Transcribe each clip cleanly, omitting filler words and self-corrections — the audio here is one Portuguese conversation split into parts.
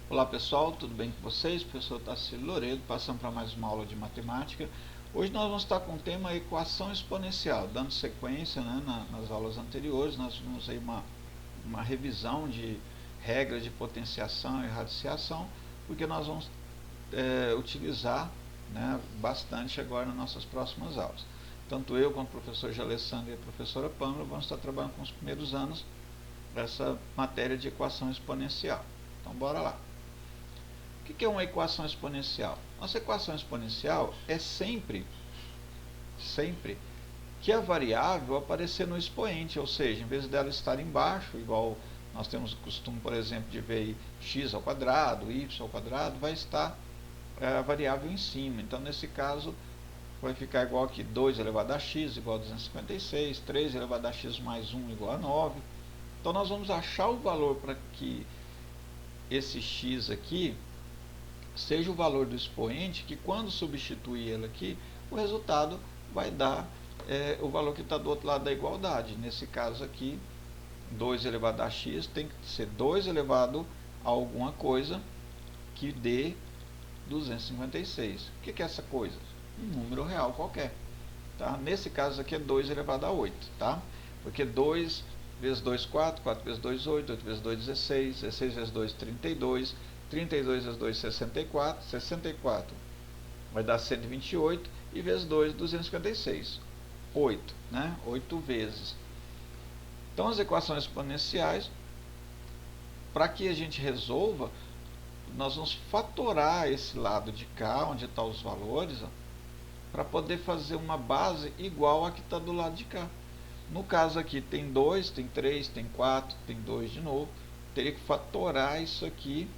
Olá pessoal, tudo bem com vocês? Professor Tarsilo Loredo, passando para mais uma aula de matemática. Hoje nós vamos estar com o tema equação exponencial, dando sequência, né, nas aulas anteriores. Nós vimos aí uma revisão de regras de potenciação e radiciação, porque nós vamos utilizar, né, bastante agora nas nossas próximas aulas. Tanto eu quanto o professor Jalessandro e a professora Pâmela vamos estar trabalhando com os primeiros anos dessa matéria de equação exponencial. Então bora lá. O que é uma equação exponencial? Nossa equação exponencial é sempre que a variável aparecer no expoente, ou seja, em vez dela estar embaixo, igual nós temos o costume, por exemplo, de ver x ao quadrado, y ao quadrado, vai estar a variável em cima. Então, nesse caso, vai ficar igual aqui, 2 elevado a x igual a 256, 3 elevado a x mais 1 igual a 9. Então, nós vamos achar o valor para que esse x aqui seja o valor do expoente, que quando substituir ele aqui, o resultado vai dar o valor que está do outro lado da igualdade. Nesse caso aqui, 2 elevado a x tem que ser 2 elevado a alguma coisa que dê 256. O que é essa coisa? Um número real qualquer. Tá? Nesse caso aqui é 2 elevado a 8. Tá? Porque 2 vezes 2, 4, 4 vezes 2, 8, 8 vezes 2, 16, 16 vezes 2, 32, 32 vezes 2, 64, 64 vai dar 128 e vezes 2, 256. 8, né? 8 vezes. Então, as equações exponenciais, para que a gente resolva, nós vamos fatorar esse lado de cá, onde estão os valores, para poder fazer uma base igual a que está do lado de cá. No caso aqui tem 2, tem 3, tem 4, tem 2 de novo. Teria que fatorar isso aqui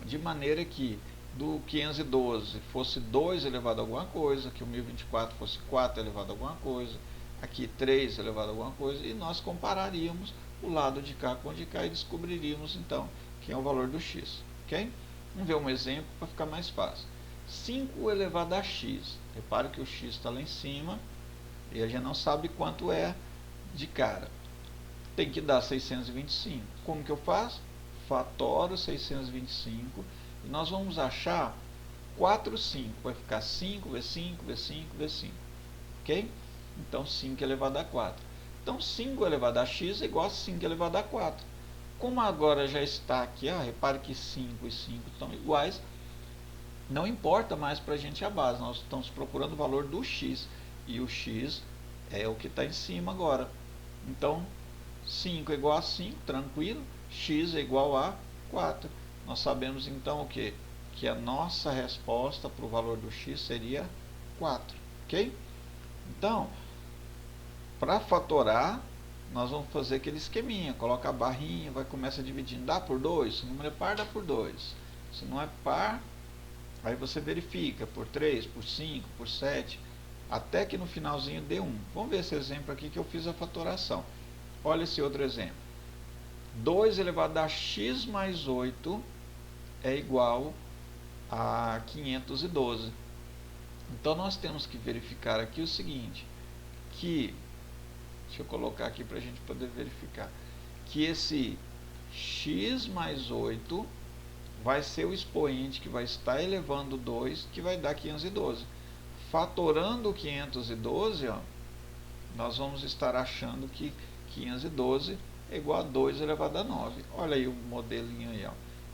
de maneira que do 512 fosse 2 elevado a alguma coisa, que o 1024 fosse 4 elevado a alguma coisa, aqui 3 elevado a alguma coisa, e nós compararíamos o lado de cá com o de cá e descobriríamos então quem é o valor do x. Ok? Vamos ver um exemplo para ficar mais fácil. 5 elevado a x. Repare que o x está lá em cima e a gente não sabe quanto é de cara. Tem que dar 625. Como que eu faço? Fatoro 625 e nós vamos achar 4, 5. Vai ficar 5 vezes 5 vezes 5 vezes 5. Ok? Então 5 elevado a 4. Então 5 elevado a x é igual a 5 elevado a 4. Como agora já está aqui, repare que 5 e 5 estão iguais, não importa mais para a gente a base, nós estamos procurando o valor do x, e o x é o que está em cima agora. Então, 5 é igual a 5, tranquilo, x é igual a 4. Nós sabemos então o quê? Que a nossa resposta para o valor do x seria 4, ok? Então, para fatorar, nós vamos fazer aquele esqueminha, coloca a barrinha, vai começar dividindo, dá por 2, se o número é par, dá por 2. Se não é par, aí você verifica por 3, por 5, por 7, até que no finalzinho dê 1. Vamos ver esse exemplo aqui que eu fiz a fatoração. Olha esse outro exemplo. 2 elevado a x mais 8 é igual a 512. Então, nós temos que verificar aqui o seguinte, que, deixa eu colocar aqui para a gente poder verificar, que esse x mais 8 vai ser o expoente que vai estar elevando 2, que vai dar 512. Fatorando 512, nós vamos estar achando que 512 é igual a 2 elevado a 9. Olha aí o modelinho aí.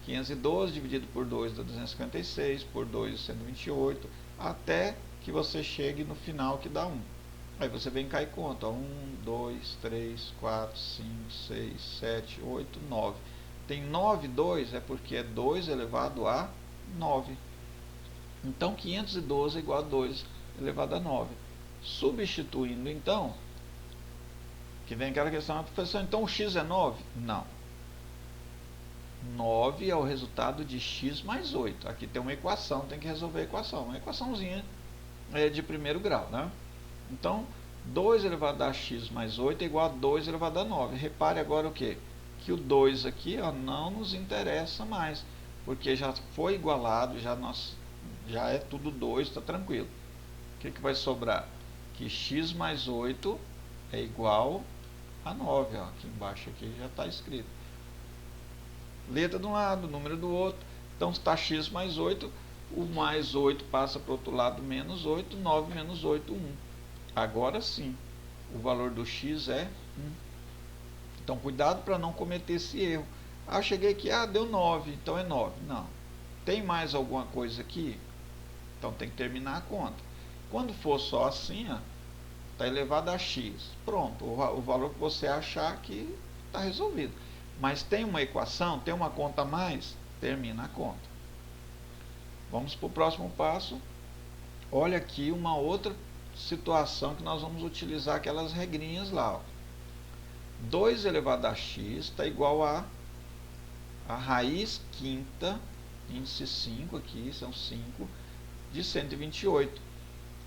512 dividido por 2 dá 256, por 2 128, até que você chegue no final que dá 1. Aí você vem cá e conta. 1, 2, 3, 4, 5, 6, 7, 8, 9. Tem 9, 2 é porque é 2 elevado a 9. Então, 512 é igual a 2 elevado a 9. Substituindo, então, que vem aquela questão, professor, então o x é 9? Não. 9 é o resultado de x mais 8. Aqui tem uma equação, tem que resolver a equação. Uma equaçãozinha de primeiro grau, né? Então, 2 elevado a x mais 8 é igual a 2 elevado a 9. Repare agora o quê? Que o 2 aqui não nos interessa mais, porque já foi igualado, já é tudo 2, está tranquilo. O que vai sobrar? Que x mais 8 é igual a 9. Aqui embaixo aqui já está escrito. Letra de um lado, número do outro. Então está x mais 8, o mais 8 passa para o outro lado, menos 8, 9 menos 8, 1. Agora sim, o valor do x é 1. Então cuidado para não cometer esse erro. Ah, cheguei aqui, deu 9, então é 9. Não. Tem mais alguma coisa aqui? Então tem que terminar a conta. Quando for só assim, está elevado a x. Pronto, o valor que você achar aqui está resolvido. Mas tem uma equação, tem uma conta a mais, termina a conta. Vamos para o próximo passo. Olha aqui uma outra situação que nós vamos utilizar aquelas regrinhas lá. 2 elevado a x está igual a raiz quinta, índice 5 aqui, são 5, de 128.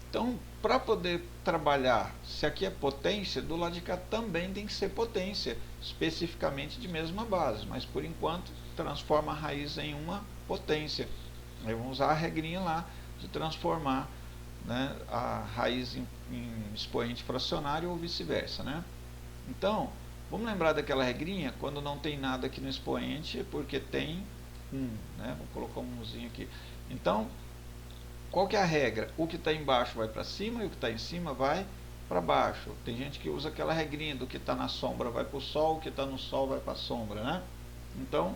Então, para poder trabalhar, se aqui é potência, do lado de cá também tem que ser potência, especificamente de mesma base, mas por enquanto transforma a raiz em uma potência. Aí vamos usar a regrinha lá de transformar, né, a raiz em expoente fracionário ou vice-versa, né? Então, vamos lembrar daquela regrinha, quando não tem nada aqui no expoente, porque tem 1, né? Vou colocar um 1zinho aqui. Então, qual que é a regra? O que está embaixo vai para cima e o que está em cima vai para baixo. Tem gente que usa aquela regrinha do que está na sombra vai para o sol, o que está no sol vai para a sombra, né? Então,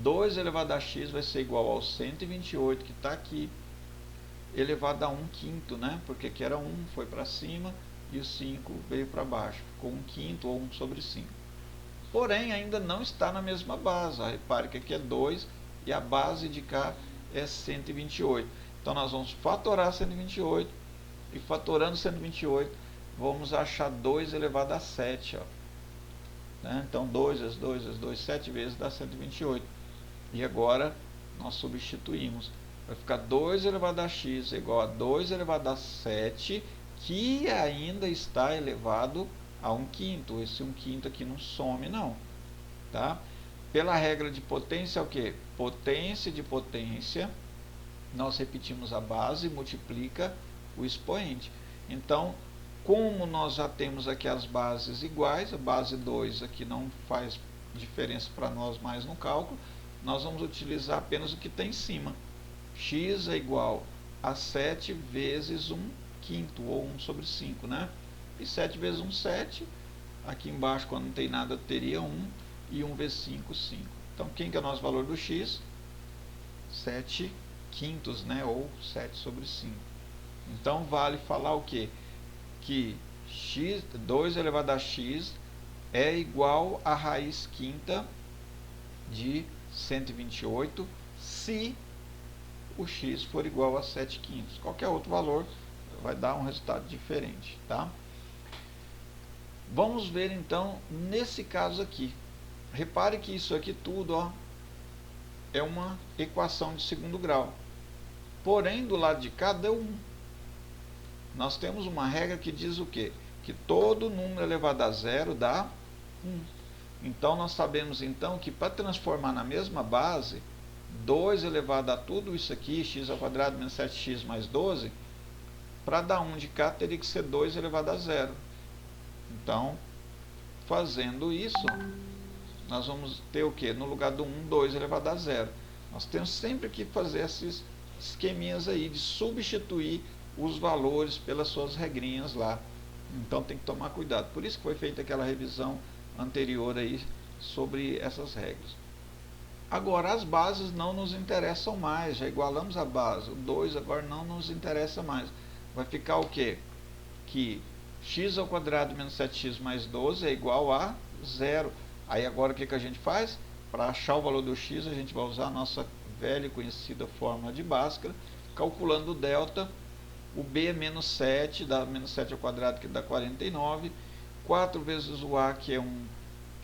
2 elevado a x vai ser igual ao 128 que está aqui, elevado a 1 quinto, né? Porque aqui era 1, foi para cima, e o 5 veio para baixo. Ficou 1 quinto ou 1 sobre 5. Porém, ainda não está na mesma base. Repare que aqui é 2 e a base de cá é 128. Então, nós vamos fatorar 128 e fatorando 128, vamos achar 2 elevado a 7. Ó. Né? Então, 2 vezes 2 vezes 2, 7 vezes dá 128. E agora, nós substituímos. Vai ficar 2 elevado a x igual a 2 elevado a 7, que ainda está elevado a 1 quinto. Esse 1 quinto aqui não some, não. Tá? Pela regra de potência, é o quê? Potência de potência. Nós repetimos a base, multiplica o expoente. Então, como nós já temos aqui as bases iguais, a base 2 aqui não faz diferença para nós mais no cálculo, nós vamos utilizar apenas o que está em cima. X é igual a 7 vezes 1 quinto, ou 1 sobre 5, né? E 7 vezes 1, 7. Aqui embaixo, quando não tem nada, teria 1. E 1 vezes 5, 5. Então, quem que é o nosso valor do x? 7 quintos, né? Ou 7 sobre 5. Então, vale falar o quê? Que x, 2 elevado a x é igual a raiz quinta de 128, se o x for igual a 7 quintos. Qualquer outro valor vai dar um resultado diferente, tá? Vamos ver então nesse caso aqui. Repare que isso aqui tudo, ó, é uma equação de segundo grau. Porém, do lado de cá deu 1. Nós temos uma regra que diz o quê? Que todo número elevado a zero dá 1. Então, nós sabemos então que para transformar na mesma base, 2 elevado a tudo isso aqui, x ao quadrado menos 7x mais 12, para dar 1 de cá teria que ser 2 elevado a zero. Então, fazendo isso, nós vamos ter o quê? No lugar do 1, 2 elevado a zero. Nós temos sempre que fazer esses esqueminhas aí de substituir os valores pelas suas regrinhas lá. Então tem que tomar cuidado. Por isso que foi feita aquela revisão anterior aí sobre essas regras. Agora, as bases não nos interessam mais, já igualamos a base. O 2 agora não nos interessa mais. Vai ficar o quê? Que x ao quadrado menos 7x mais 12 é igual a 0. Aí agora o que a gente faz? Para achar o valor do x, a gente vai usar a nossa velha e conhecida fórmula de Bhaskara, calculando o delta. O b é menos 7, dá menos 7 ao quadrado, que dá 49. 4 vezes o a, que é 1,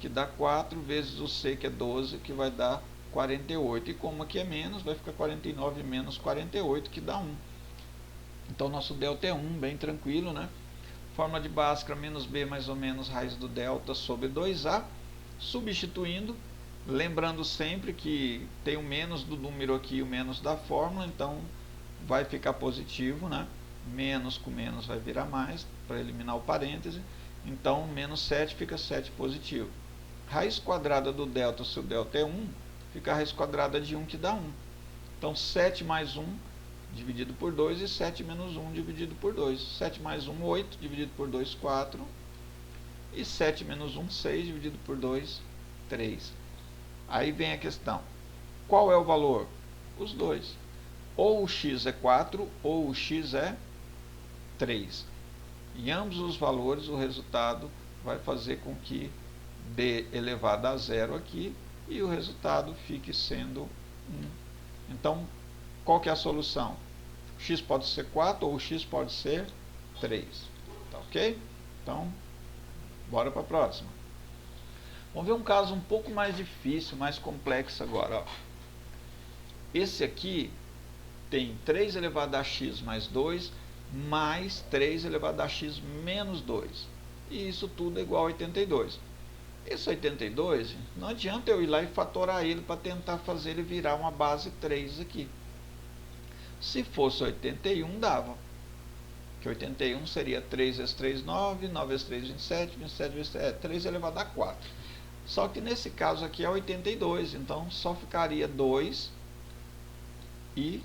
que dá 4, vezes o c, que é 12, que vai dar 48. E como aqui é menos, vai ficar 49 menos 48, que dá 1. Então, nosso delta é 1, bem tranquilo, né? Fórmula de Bhaskara, menos b mais ou menos raiz do delta sobre 2a. Substituindo, lembrando sempre que tem o menos do número aqui e o menos da fórmula, então vai ficar positivo, né? Menos com menos vai virar mais, para eliminar o parêntese. Então, menos 7 fica 7 positivo. Raiz quadrada do delta, se o delta é 1, fica a raiz quadrada de 1, que dá 1. Então 7 mais 1 dividido por 2 e 7 menos 1 dividido por 2. 7 mais 1, 8, dividido por 2, 4. E 7 menos 1, 6, dividido por 2, 3. Aí vem a questão. Qual é o valor? Os dois. Ou o x é 4 ou o x é 3. Em ambos os valores, o resultado vai fazer com que dê elevado a zero aqui e o resultado fique sendo 1. Então, qual que é a solução? O x pode ser 4 ou o x pode ser 3. Tá ok? Então, bora para a próxima. Vamos ver um caso um pouco mais difícil, mais complexo agora. Ó. Esse aqui tem 3 elevado a x mais 2 mais 3 elevado a x menos 2. E isso tudo é igual a 82. Esse 82, não adianta eu ir lá e fatorar ele para tentar fazer ele virar uma base 3 aqui. Se fosse 81, dava. Que 81 seria 3 vezes 3, 9, 9 vezes 3, 27, 27 vezes 3, 3 elevado a 4. Só que nesse caso aqui é 82, então só ficaria 2 e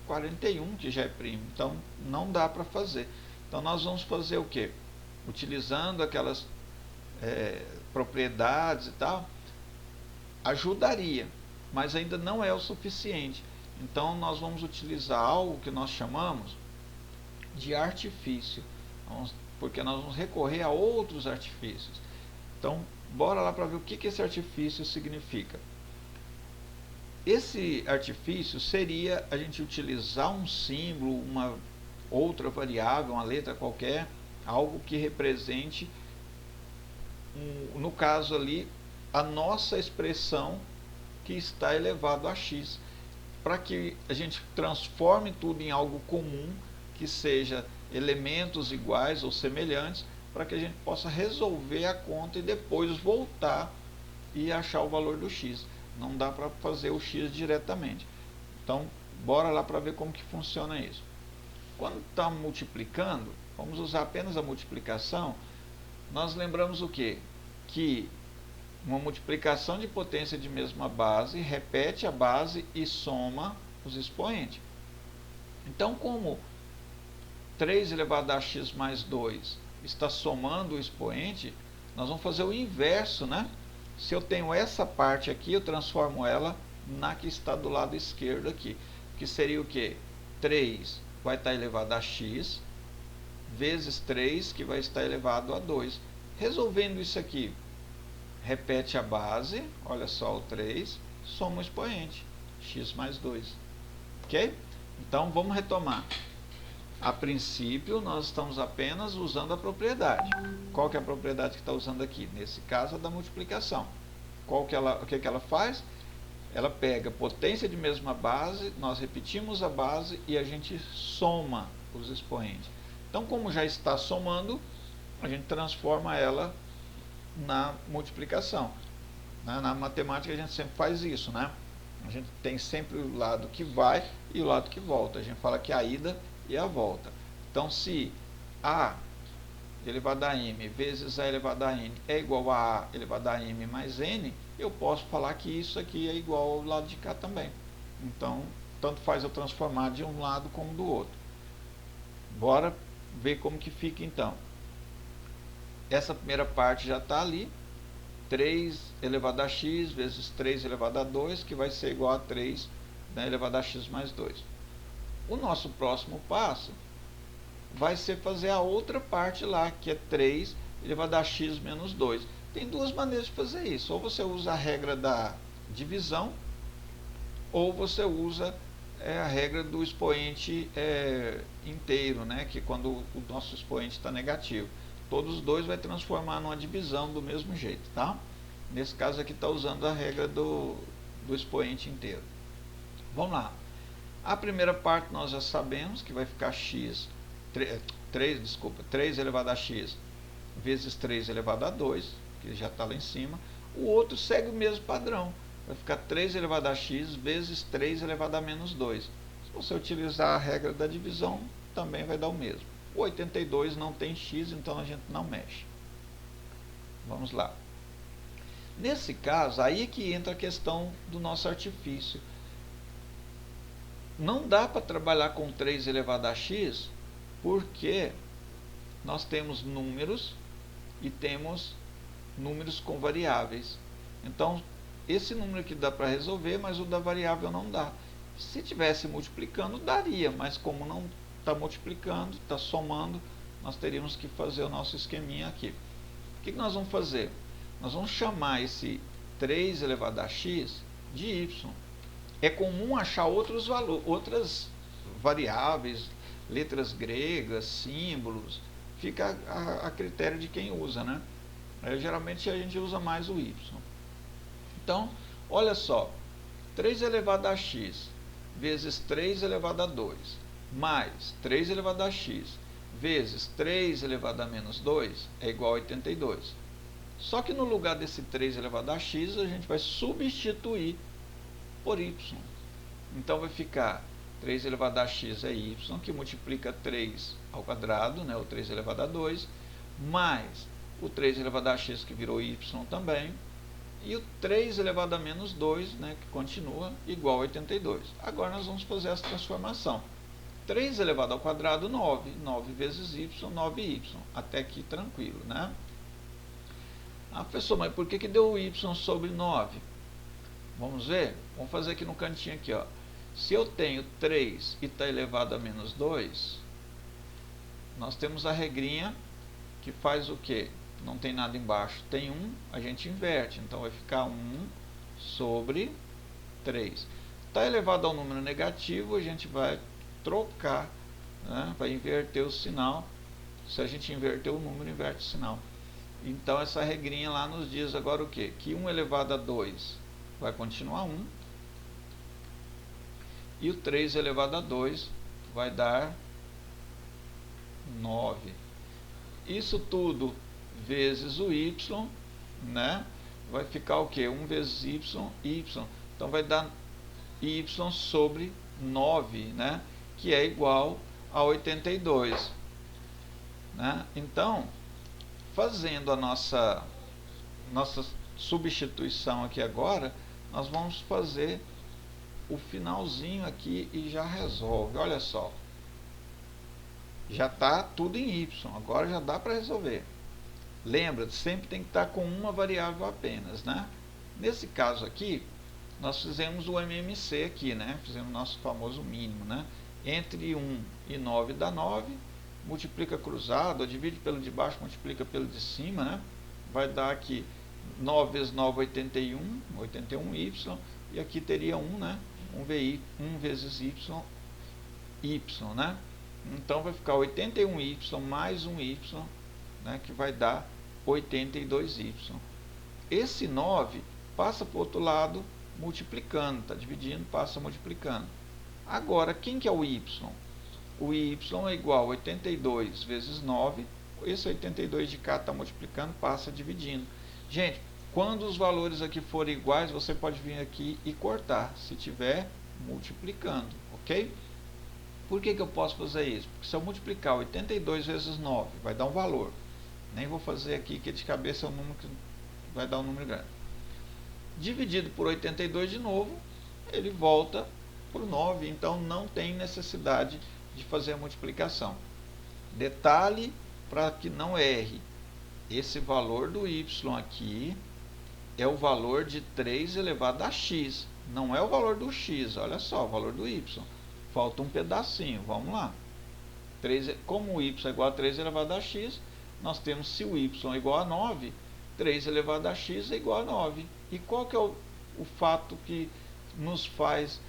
41, que já é primo. Então não dá para fazer. Então nós vamos fazer o quê? Utilizando aquelas propriedades e tal, ajudaria, mas ainda não é o suficiente. Então nós vamos utilizar algo que nós chamamos de artifício, porque nós vamos recorrer a outros artifícios. Então bora lá para ver o que esse artifício significa. Esse artifício seria a gente utilizar um símbolo, uma outra variável, uma letra qualquer, algo que represente, no caso ali, a nossa expressão que está elevado a x, para que a gente transforme tudo em algo comum, que seja elementos iguais ou semelhantes, para que a gente possa resolver a conta e depois voltar e achar o valor do x. Não dá para fazer o x diretamente. Então, bora lá para ver como que funciona isso. Quando está multiplicando, vamos usar apenas a multiplicação. Nós lembramos o quê? Que uma multiplicação de potência de mesma base repete a base e soma os expoentes. Então, como 3 elevado a x mais 2 está somando o expoente, nós vamos fazer o inverso, né? Se eu tenho essa parte aqui, eu transformo ela na que está do lado esquerdo aqui, que seria o quê? 3 vai estar elevado a x, vezes 3, que vai estar elevado a 2. Resolvendo isso aqui, repete a base, olha só o 3, soma o expoente, x mais 2. Ok? Então, vamos retomar. A princípio, nós estamos apenas usando a propriedade. Qual que é a propriedade que está usando aqui? Nesse caso, a da multiplicação. O que ela faz? Ela pega potência de mesma base, nós repetimos a base e a gente soma os expoentes. Então, como já está somando, a gente transforma ela na multiplicação. Na matemática, a gente sempre faz isso, né? A gente tem sempre o lado que vai e o lado que volta. A gente fala que a ida e a volta. Então, se A elevado a m vezes A elevado a n é igual a A elevado a m mais n, eu posso falar que isso aqui é igual ao lado de cá também. Então, tanto faz eu transformar de um lado como do outro. Bora ver como que fica então. Essa primeira parte já está ali. 3 elevado a x vezes 3 elevado a 2, que vai ser igual a 3, né, elevado a x mais 2. O nosso próximo passo vai ser fazer a outra parte lá, que é 3 elevado a x menos 2. Tem duas maneiras de fazer isso. Ou você usa a regra da divisão, ou você usa a regra do expoente inteiro, né, que quando o nosso expoente está negativo. Todos os dois vai transformar numa divisão do mesmo jeito, tá? Nesse caso aqui está usando a regra do expoente inteiro. Vamos lá. A primeira parte nós já sabemos que vai ficar 3 elevado a x vezes 3 elevado a 2, que já está lá em cima. O outro segue o mesmo padrão. Vai ficar 3 elevado a x vezes 3 elevado a menos 2. Se você utilizar a regra da divisão, também vai dar o mesmo. O 82 não tem x, então a gente não mexe. Vamos lá. Nesse caso, aí é que entra a questão do nosso artifício. Não dá para trabalhar com 3 elevado a x, porque nós temos números e temos números com variáveis. Então, esse número aqui dá para resolver, mas o da variável não dá. Se tivesse multiplicando, daria, mas como não está multiplicando, está somando, nós teríamos que fazer o nosso esqueminha aqui. O que nós vamos fazer? Nós vamos chamar esse 3 elevado a x de y. É comum achar outras variáveis, letras gregas, símbolos, fica a critério de quem usa, né? Geralmente a gente usa mais o y. Então, olha só, 3 elevado a x vezes 3 elevado a 2, mais 3 elevado a x vezes 3 elevado a menos 2 é igual a 82. Só que no lugar desse 3 elevado a x, a gente vai substituir por y. Então vai ficar 3 elevado a x é y, que multiplica 3 ao quadrado, né, o 3 elevado a 2, mais o 3 elevado a x, que virou y também, e o 3 elevado a menos 2, né, que continua, igual a 82. Agora nós vamos fazer essa transformação. 3 elevado ao quadrado, 9. 9 vezes y, 9y. Até aqui tranquilo, né? Ah, professor, mas por que deu y sobre 9? Vamos ver? Vamos fazer aqui no cantinho aqui, ó. Se eu tenho 3 e está elevado a menos 2, nós temos a regrinha que faz o quê? Não tem nada embaixo, tem 1, a gente inverte. Então vai ficar 1 sobre 3. Está elevado ao número negativo, a gente vai trocar, né? Vai inverter o sinal. Se a gente inverter o número, inverte o sinal. Então essa regrinha lá nos diz agora o quê? Que 1 elevado a 2 vai continuar 1. E o 3 elevado a 2 vai dar 9. Isso tudo vezes o y, né? Vai ficar o quê? 1 vezes y, y. Então vai dar y sobre 9, né? Que é igual a 82. Né? Então, fazendo a nossa substituição aqui agora, nós vamos fazer o finalzinho aqui e já resolve. Olha só. Já está tudo em y, agora já dá para resolver. Lembra, sempre tem que estar com uma variável apenas, né? Nesse caso aqui, nós fizemos o MMC aqui, né? Fizemos o nosso famoso mínimo, né? Entre 1 e 9 dá 9, multiplica cruzado, divide pelo de baixo, multiplica pelo de cima, né? Vai dar aqui 9 vezes 9, 81, 81y, e aqui teria 1, né? 1 vezes y, né? Então vai ficar 81y mais 1y, né, que vai dar 82y. Esse 9 passa para o outro lado multiplicando, está dividindo, passa multiplicando. Agora, quem que é o y? O y é igual a 82 vezes 9, esse 82 de cá está multiplicando, passa dividindo. Gente, quando os valores aqui forem iguais, você pode vir aqui e cortar, se tiver multiplicando, ok? Por que eu posso fazer isso? Porque se eu multiplicar 82 vezes 9, vai dar um valor. Nem vou fazer aqui, que de cabeça é um número que vai dar um número grande. Dividido por 82 de novo, ele volta para o 9, então não tem necessidade de fazer a multiplicação. Detalhe para que não erre. Esse valor do y aqui é o valor de 3 elevado a x. Não é o valor do x, olha só, o valor do y. Falta um pedacinho, vamos lá. Como o y é igual a 3 elevado a x, nós temos, se o y é igual a 9, 3 elevado a x é igual a 9. E qual que é o fato que nos faz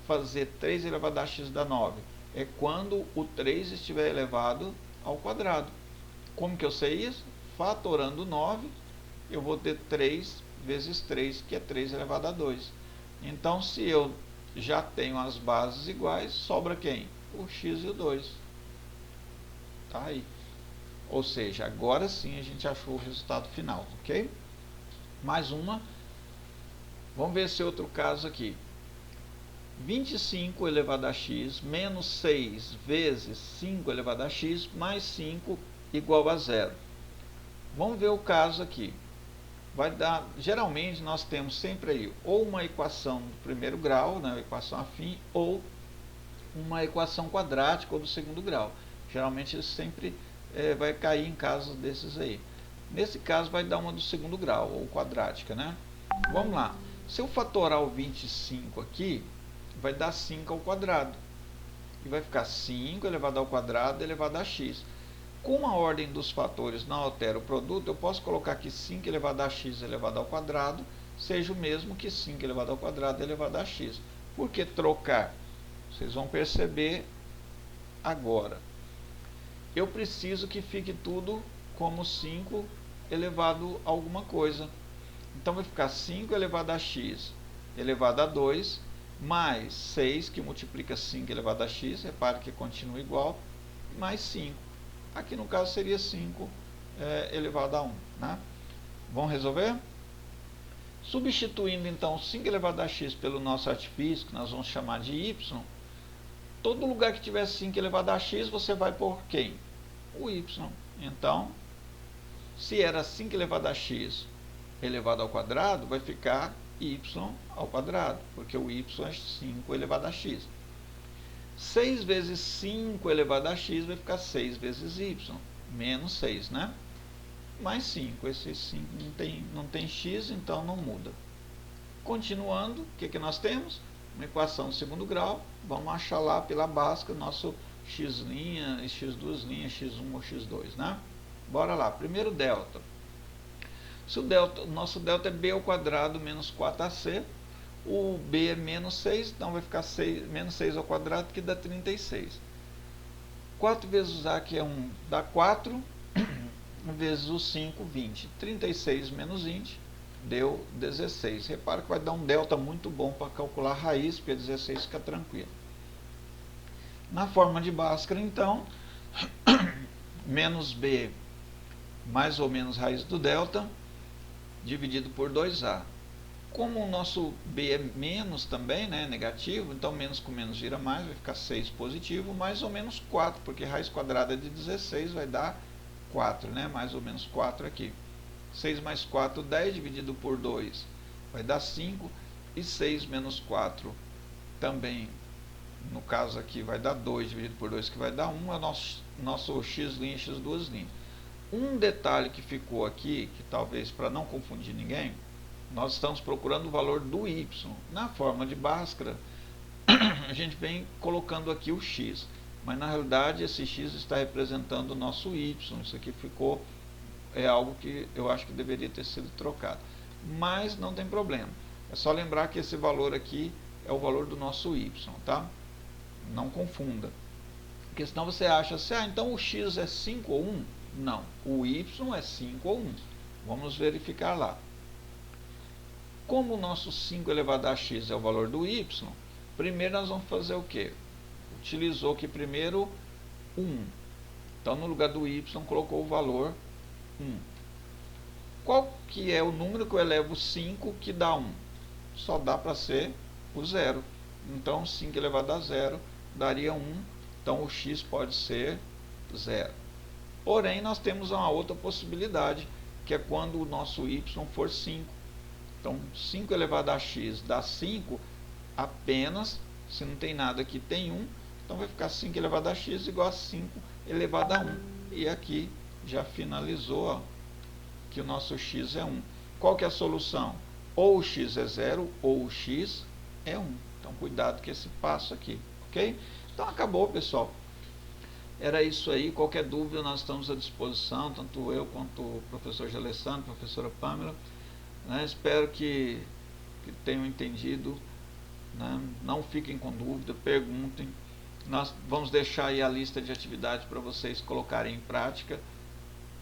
fazer 3 elevado a x dá 9? É quando o 3 estiver elevado ao quadrado. Como que eu sei isso? Fatorando 9, eu vou ter 3 vezes 3, que é 3 elevado a 2. Então, se eu já tenho as bases iguais, sobra quem? O x e o 2. Tá aí. Ou seja, agora sim a gente achou o resultado final, ok? Mais uma. Vamos ver esse outro caso aqui. 25 elevado a x menos 6 vezes 5 elevado a x mais 5 igual a 0. Vamos ver o caso aqui. Vai dar, geralmente nós temos sempre aí ou uma equação do primeiro grau, né, uma equação afim, ou uma equação quadrática ou do segundo grau. Geralmente ele sempre vai cair em casos desses aí. Nesse caso vai dar uma do segundo grau, ou quadrática, né? Vamos lá. Se eu fatorar o 25 aqui, vai dar 5 ao quadrado. E vai ficar 5 elevado ao quadrado elevado a x. Como a ordem dos fatores não altera o produto, eu posso colocar que 5 elevado a x elevado ao quadrado seja o mesmo que 5 elevado ao quadrado elevado a x. Por que trocar? Vocês vão perceber agora. Eu preciso que fique tudo como 5 elevado a alguma coisa. Então vai ficar 5 elevado a x elevado a 2, mais 6, que multiplica 5 elevado a x, repare que continua igual, mais 5. Aqui no caso seria 5 elevado a 1. Né? Vamos resolver? Substituindo então 5 elevado a x pelo nosso artifício, que nós vamos chamar de y, todo lugar que tiver 5 elevado a x, você vai por quem? O y. Então, se era 5 elevado a x elevado ao quadrado, vai ficar y ao quadrado, porque o y é 5 elevado a x. 6 vezes 5 elevado a x vai ficar 6 vezes y, menos 6, né? Mais 5, esse 5 não tem x, então não muda. Continuando, o que nós temos? Uma equação de segundo grau, vamos achar lá pela básica nosso x', x2', x1 ou x2, né? Bora lá, primeiro delta. Se o nosso delta é b ao quadrado menos 4ac, o b é menos 6, então vai ficar menos 6 ao quadrado, que dá 36. 4 vezes a, que é 1, dá 4, vezes o 5, 20. 36 menos 20, deu 16. Repara que vai dar um delta muito bom para calcular a raiz, porque 16 fica tranquilo. Na forma de Bhaskara, então, menos b mais ou menos raiz do delta, dividido por 2a. Como o nosso b é menos também, né, negativo, então menos com menos vira mais, vai ficar 6 positivo, mais ou menos 4, porque raiz quadrada de 16 vai dar 4, né, mais ou menos 4 aqui. 6 mais 4, 10, dividido por 2, vai dar 5, e 6 menos 4 também, no caso aqui, vai dar 2, dividido por 2, que vai dar 1, é o nosso x', x2'. Um detalhe que ficou aqui, que talvez para não confundir ninguém, nós estamos procurando o valor do y. Na forma de Bhaskara, a gente vem colocando aqui o x, mas na realidade esse x está representando o nosso y. Isso aqui ficou, algo que eu acho que deveria ter sido trocado. Mas não tem problema. É só lembrar que esse valor aqui é o valor do nosso y, tá? Não confunda. Porque senão você acha assim, então o x é 5 ou 1? Não, o y é 5 ou 1. Vamos verificar lá. Como o nosso 5 elevado a x é o valor do y, primeiro nós vamos fazer o quê? Utilizou aqui primeiro 1. Então, no lugar do y, colocou o valor 1. Qual que é o número que eu elevo 5 que dá 1? Só dá para ser o 0. Então, 5 elevado a 0 daria 1. Então, o x pode ser 0. Porém, nós temos uma outra possibilidade, que é quando o nosso y for 5. Então, 5 elevado a x dá 5 apenas, se não tem nada aqui, tem 1. Então, vai ficar 5 elevado a x igual a 5 elevado a 1. E aqui já finalizou, ó, que o nosso x é 1. Qual que é a solução? Ou o x é 0, ou o x é 1. Então, cuidado com esse passo aqui, ok? Então, acabou, pessoal. Era isso aí. Qualquer dúvida, nós estamos à disposição, tanto eu quanto o professor Alessandro, a professora Pamela. Né? Espero que tenham entendido. Né? Não fiquem com dúvida, perguntem. Nós vamos deixar aí a lista de atividades para vocês colocarem em prática.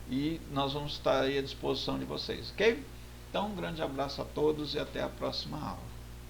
E nós vamos estar aí à disposição de vocês, ok? Então, um grande abraço a todos e até a próxima aula.